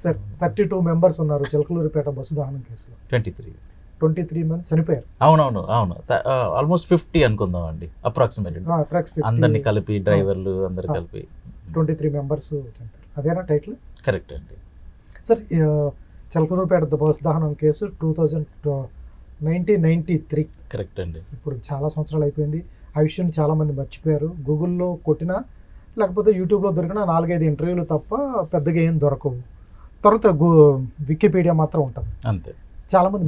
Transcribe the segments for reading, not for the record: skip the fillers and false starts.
Sir 32 members ఉన్నారు Chilakaluripet bus దహనం కేసులో. 23 మంది చనిపోయారు. అవును ఆల్మోస్ట్ 50 అనుకుందాం అండి, అప్రాక్సిమేట్లీ అందరినీ కలిపి డ్రైవర్లు అందరు కలిపి 23 మెంబర్స్ చనిపోయారు. అదేనా టైటిల్? కరెక్ట్ అండి సార్. చిలకలూరిపేట బస్సు దహనం కేసు 1993. కరెక్ట్ అండి. ఇప్పుడు చాలా సంవత్సరాలు అయిపోయింది. ఆ విషయాన్ని చాలామంది మర్చిపోయారు. గూగుల్లో కొట్టినా లేకపోతే యూట్యూబ్లో దొరికిన 4-5 ఇంటర్వ్యూలు తప్ప పెద్దగా ఏం దొరకవు. తర్వాత వికీపీడియా మాత్రం ఉంటుంది అంతే. చాలామంది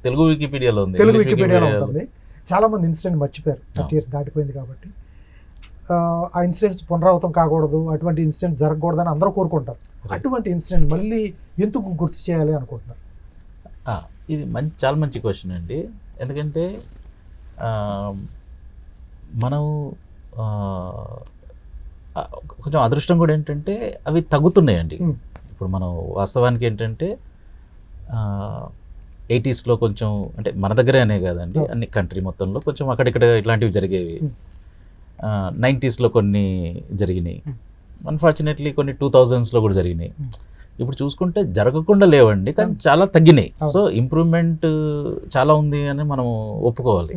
తెలుగు వికీపీడియాలో ఉంటుంది. చాలామంది ఇన్సిడెంట్ మర్చిపోయారు. 30 years దాటిపోయింది కాబట్టి. ఆ ఇన్సిడెంట్స్ పునరావృతం కాకూడదు, అటువంటి ఇన్సిడెంట్ జరగకూడదని అందరూ కోరుకుంటారు. అటువంటి ఇన్సిడెంట్ మళ్ళీ ఎందుకు గుర్తు చేయాలి అనుకుంటున్నారు? ఇది చాలా మంచి క్వశ్చన్ అండి. ఎందుకంటే మనం కొంచెం అదృష్టం కూడా ఏంటంటే అవి తగ్గుతున్నాయండి. ఇప్పుడు మనం వాస్తవానికి ఏంటంటే 80sలో కొంచెం, అంటే మన దగ్గరే అనే కాదండి, అన్ని కంట్రీ మొత్తంలో కొంచెం అక్కడిక్కడ ఇట్లాంటివి జరిగేవి. 90sలో కొన్ని జరిగినాయి, అన్ఫార్చునేట్లీ కొన్ని 2000sలో కూడా జరిగినాయి. ఇప్పుడు చూసుకుంటే జరగకుండా లేవండి, కానీ చాలా తగ్గినాయి. సో ఇంప్రూవ్మెంట్ చాలా ఉంది అని మనం ఒప్పుకోవాలి.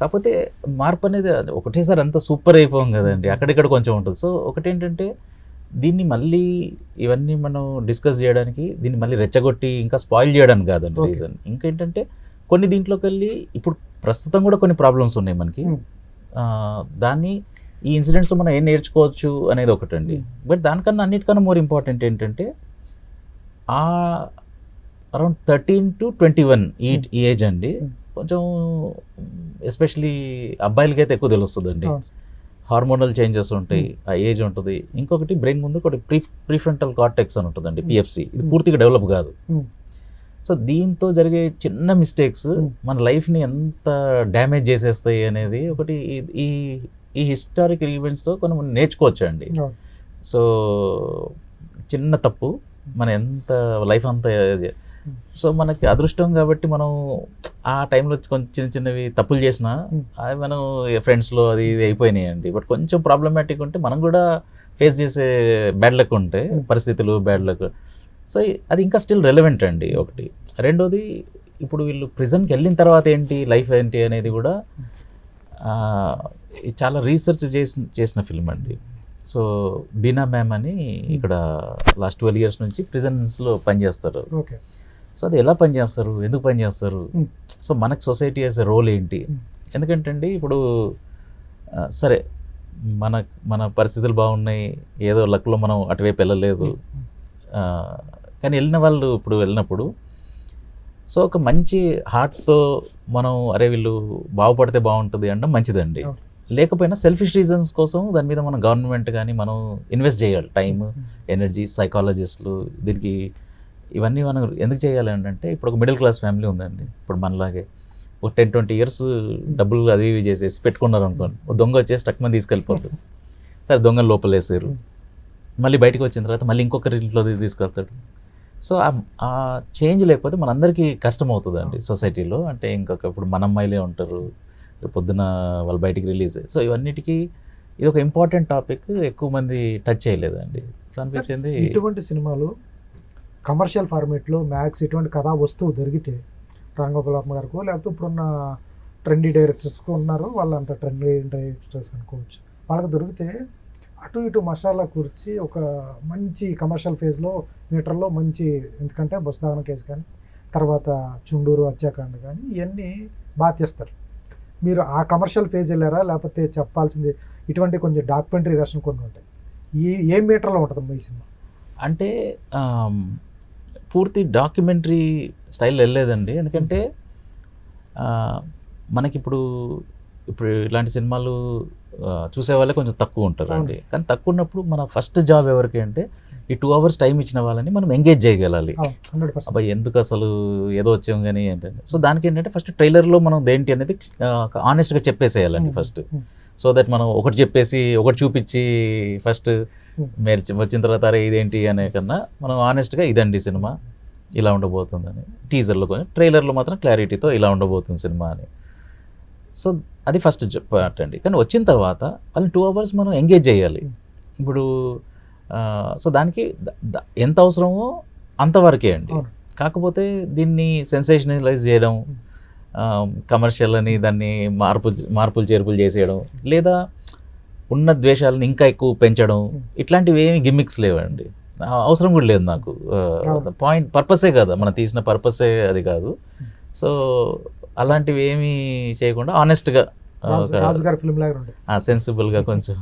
కాకపోతే మార్పు అనేది ఒకటేసారి అంత సూపర్ అయిపోం కదండి, అక్కడిక్కడ కొంచెం ఉంటుంది. సో ఒకటేంటంటే దీన్ని మళ్ళీ ఇవన్నీ మనం డిస్కస్ చేయడానికి, దీన్ని మళ్ళీ రెచ్చగొట్టి ఇంకా స్పాయిల్ చేయడానికి కాదండి రీజన్. ఇంకేంటంటే కొన్ని దీంట్లోకి వెళ్ళి ఇప్పుడు ప్రస్తుతం కూడా కొన్ని ప్రాబ్లమ్స్ ఉన్నాయి మనకి. దాన్ని ఈ ఇన్సిడెంట్స్ మనం ఏం నేర్చుకోవచ్చు అనేది ఒకటండి. బట్ దానికన్నా అన్నిటికన్నా మోర్ ఇంపార్టెంట్ ఏంటంటే అరౌండ్ 13 to 21 ఈ ఏజ్ అండి, కొంచెం ఎస్పెషలీ అబ్బాయిలకి అయితే ఎక్కువ తెలుస్తుందండి. హార్మోనల్ చేంజెస్ ఉంటాయి, ఆ ఏజ్ ఉంటుంది. ఇంకొకటి బ్రెయిన్ ముందు ఒకటి ప్రీఫ్రంటల్ కార్టెక్స్ అని ఉంటుందండి, PFC. ఇది పూర్తిగా డెవలప్ కాదు. సో దీంతో జరిగే చిన్న మిస్టేక్స్ మన లైఫ్ని ఎంత డ్యామేజ్ చేసేస్తాయి అనేది ఒకటి ఈ హిస్టారికల్ ఈవెంట్స్తో కొన్ని నేర్చుకోవచ్చు అండి. సో చిన్న తప్పు మన ఎంత లైఫ్ అంతా. సో మనకి అదృష్టం కాబట్టి మనం ఆ టైంలో కొంచెం చిన్నవి తప్పులు చేసినా అవి మనం ఫ్రెండ్స్లో అది ఇది అయిపోయినాయండి. బట్ కొంచెం ప్రాబ్లమాటిక్ ఉంటే మనం కూడా ఫేస్ చేసే బ్యాడ్ లక్ ఉంటే పరిస్థితులు, బ్యాడ్ లక్. సో అది ఇంకా స్టిల్ రెలవెంట్ అండి ఒకటి. రెండోది, ఇప్పుడు వీళ్ళు ప్రిజన్కి వెళ్ళిన తర్వాత ఏంటి లైఫ్ ఏంటి అనేది కూడా చాలా రీసెర్చ్ చేసిన ఫిల్మ్ అండి. సో బీనా మ్యామ్ అని ఇక్కడ లాస్ట్ 12 years నుంచి ప్రిజన్స్లో పనిచేస్తారు. సో అది ఎలా పనిచేస్తారు, ఎందుకు పనిచేస్తారు, సో మనకు సొసైటీ యాజ్ ఎ రోల్ ఏంటి. ఎందుకంటే అండి ఇప్పుడు సరే మన పరిస్థితులు బాగున్నాయి, ఏదో లక్లో మనం అటువైపు వెళ్ళలేదు, కానీ వెళ్ళిన వాళ్ళు ఇప్పుడు వెళ్ళినప్పుడు సో ఒక మంచి హార్ట్తో మనం అరే వీళ్ళు బాగుపడితే బాగుంటుంది అంటే మంచిదండి. లేకపోయినా సెల్ఫిష్ రీజన్స్ కోసం దాని మీద మనం గవర్నమెంట్ కానీ మనం ఇన్వెస్ట్ చేయాలి, టైం, ఎనర్జీ, సైకాలజిస్టులు. దీనికి ఇవన్నీ మనం ఎందుకు చేయాలి అంటే ఇప్పుడు ఒక మిడిల్ క్లాస్ ఫ్యామిలీ ఉందండి, ఇప్పుడు మనలాగే ఒక 10-20 years డబ్బులు అది ఇవి చేసేసి పెట్టుకున్నారు అనుకోండి, ఒక దొంగ వచ్చేసి టక్ మంది తీసుకెళ్ళిపోతాడు. సరే దొంగలు లోపలేసారు, మళ్ళీ బయటకు వచ్చిన తర్వాత మళ్ళీ ఇంకొకరి ఇంట్లో తీసుకెళ్తాడు. సో ఆ చేంజ్ లేకపోతే మనందరికీ కష్టం అవుతుందండి సొసైటీలో. అంటే ఇప్పుడు మన అమ్మాయిలే ఉంటారు, పొద్దున వాళ్ళు బయటికి రిలీజ్. సో ఇవన్నిటికీ ఇది ఒక ఇంపార్టెంట్ టాపిక్, ఎక్కువ మంది టచ్ చేయలేదండి. సో అనిపించింది ఇటువంటి సినిమాలు కమర్షియల్ ఫార్మేట్లో మ్యాక్స్ ఇటువంటి కథా వస్తువు దొరికితే రాంగోపాల్ వర్మ గారికి, లేకపోతే ఇప్పుడున్న ట్రెండీ డైరెక్టర్స్కు ఉన్నారు వాళ్ళంట ట్రెండీ డైరెక్టర్స్ అనుకోవచ్చు, వాళ్ళకి దొరికితే అటు ఇటు మసాలా కూర్చి ఒక మంచి కమర్షియల్ ఫేజ్లో మీటర్లో మంచి, ఎందుకంటే బస్ దహనం కేసు కానీ తర్వాత చుండూరు హత్యాకాండ కానీ ఇవన్నీ బాగా తీస్తారు. మీరు ఆ కమర్షియల్ ఫేజ్ వెళ్ళారా, లేకపోతే చెప్పాల్సింది ఇటువంటి కొంచెం డాక్యుమెంటరీ వెర్షన్ కొన్ని ఉంటాయి, ఏ మీటర్లో ఉంటుంది ఈ సినిమా? అంటే పూర్తి డాక్యుమెంటరీ స్టైల్ వెళ్ళలేదండి. ఎందుకంటే మనకిప్పుడు ఇలాంటి సినిమాలు చూసే వాళ్ళే కొంచెం తక్కువ ఉంటారండి. కానీ తక్కువ ఉన్నప్పుడు మన ఫస్ట్ జాబ్ ఎవరికి అంటే ఈ 2 hours టైం ఇచ్చిన వాళ్ళని మనం ఎంగేజ్ చేయగలాలి. అబ్బాయి ఎందుకు అసలు ఏదో వచ్చాం కానీ ఏంటంటే, సో దానికి ఏంటంటే ఫస్ట్ ట్రైలర్లో మనం దేంటి అనేది ఆనెస్ట్గా చెప్పేసేయాలండి ఫస్ట్. సో దట్ మనం ఒకటి చెప్పేసి ఒకటి చూపించి ఫస్ట్ మీరు వచ్చిన తర్వాత అరే ఇదేంటి అనే కన్నా మనం ఆనెస్ట్గా ఇదండి సినిమా ఇలా ఉండబోతుందని, టీజర్లో కొంచెం, ట్రైలర్లో మాత్రం క్లారిటీతో ఇలా ఉండబోతుంది సినిమా అని. సో అది ఫస్ట్ పార్ట్ అండి. కానీ వచ్చిన తర్వాత వాళ్ళని 2 hours మనం ఎంగేజ్ చేయాలి. ఇప్పుడు సో దానికి ఎంత అవసరమో అంతవరకే అండి. అవును. కాకపోతే దీన్ని సెన్సేషనలైజ్ చేయడం, కమర్షియల్ అని దాన్ని మార్పులు చేర్పులు చేసేయడం, లేదా ఉన్న ద్వేషాలను ఇంకా ఎక్కువ పెంచడం, ఇట్లాంటివి ఏమి గిమ్మిక్స్ లేవండి. అవసరం కూడా లేదు నాకు. పాయింట్ పర్పసే కదా, మనం తీసిన పర్పసే అది కాదు. సో అలాంటివి ఏమీ చేయకుండా ఆనెస్ట్గా రాజు గారి ఫిల్మ్ లాగా ఉంటుంది. సెన్సిబుల్గా కొంచెం